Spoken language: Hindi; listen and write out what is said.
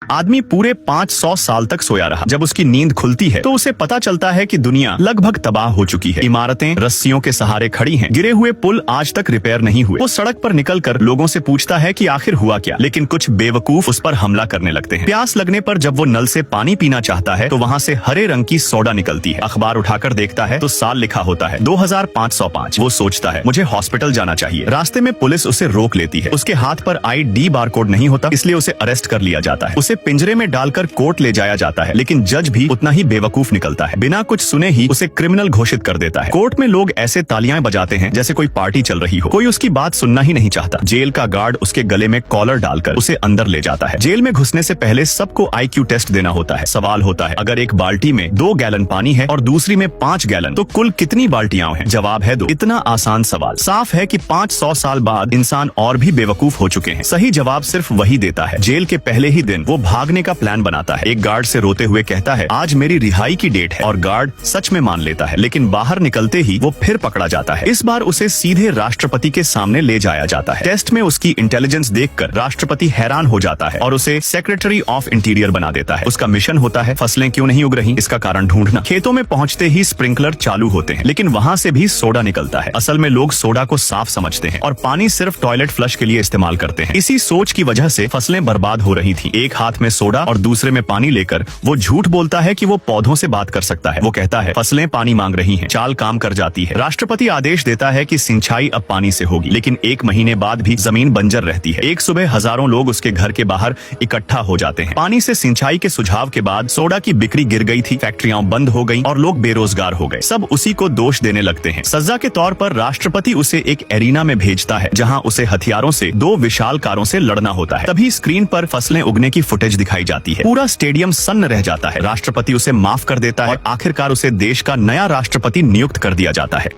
आदमी पूरे 500 साल तक सोया रहा। जब उसकी नींद खुलती है तो उसे पता चलता है कि दुनिया लगभग तबाह हो चुकी है। इमारतें रस्सियों के सहारे खड़ी हैं। गिरे हुए पुल आज तक रिपेयर नहीं हुए। वो सड़क पर निकलकर लोगों से पूछता है कि आखिर हुआ क्या, लेकिन कुछ बेवकूफ उस पर हमला करने लगते हैं। प्यास लगने पर जब वो नल से पानी पीना चाहता है तो वहाँ से हरे रंग की सोडा निकलती है। अखबार उठाकर देखता है तो साल लिखा होता है 2505। वो सोचता है मुझे हॉस्पिटल जाना चाहिए। रास्ते में पुलिस उसे रोक लेती है। उसके हाथ पर ID बारकोड नहीं होता, इसलिए उसे अरेस्ट कर लिया जाता है। उसे पिंजरे में डालकर कोर्ट ले जाया जाता है, लेकिन जज भी उतना ही बेवकूफ निकलता है। बिना कुछ सुने ही उसे क्रिमिनल घोषित कर देता है। कोर्ट में लोग ऐसे तालियां बजाते हैं जैसे कोई पार्टी चल रही हो। कोई उसकी बात सुनना ही नहीं चाहता। जेल का गार्ड उसके गले में कॉलर डालकर उसे अंदर ले जाता है। जेल में घुसने से पहले सबको IQ टेस्ट देना होता है। सवाल होता है अगर एक बाल्टी में 2 गैलन पानी है और दूसरी में 5 गैलन, तो कुल कितनी बाल्टियां हैं? जवाब है 2। इतना आसान सवाल। साफ है कि 500 साल बाद इंसान और भी बेवकूफ हो चुके हैं। सही जवाब सिर्फ वही देता है। जेल के पहले ही दिन वो भागने का प्लान बनाता है। एक गार्ड से रोते हुए कहता है आज मेरी रिहाई की डेट है, और गार्ड सच में मान लेता है। लेकिन बाहर निकलते ही वो फिर पकड़ा जाता है। इस बार उसे सीधे राष्ट्रपति के सामने ले जाया जाता है। टेस्ट में उसकी इंटेलिजेंस देखकर राष्ट्रपति हैरान हो जाता है और उसे सेक्रेटरी ऑफ इंटीरियर बना देता है। उसका मिशन होता है फसलें क्यों नहीं उग रही, इसका कारण ढूंढना। खेतों में पहुंचते ही स्प्रिंकलर चालू होते हैं, लेकिन वहां से भी सोडा निकलता है। असल में लोग सोडा को साफ समझते हैं और पानी सिर्फ टॉयलेट फ्लश के लिए इस्तेमाल करते हैं। इसी सोच की वजह से फसलें बर्बाद हो रही थी। एक हाथ में सोडा और दूसरे में पानी लेकर वो झूठ बोलता है कि वो पौधों से बात कर सकता है। वो कहता है फसलें पानी मांग रही हैं। चाल काम कर जाती है। राष्ट्रपति आदेश देता है कि सिंचाई अब पानी से होगी, लेकिन 1 महीने बाद भी जमीन बंजर रहती है। एक सुबह हजारों लोग उसके घर के बाहर इकट्ठा हो जाते हैं। पानी से सिंचाई के सुझाव के बाद सोडा की बिक्री गिर गई थी, फैक्ट्रियां बंद हो गई और लोग बेरोजगार हो गए। सब उसी को दोष देने लगते हैं। सजा के तौर पर राष्ट्रपति उसे एक एरिना में भेजता है, जहां उसे हथियारों से 2 विशाल कारों से लड़ना होता है। तभी स्क्रीन पर फसलें उगने की फुटेज दिखाई जाती है। पूरा स्टेडियम सन्न रह जाता है। राष्ट्रपति उसे माफ कर देता है और आखिरकार उसे देश का नया राष्ट्रपति नियुक्त कर दिया जाता है।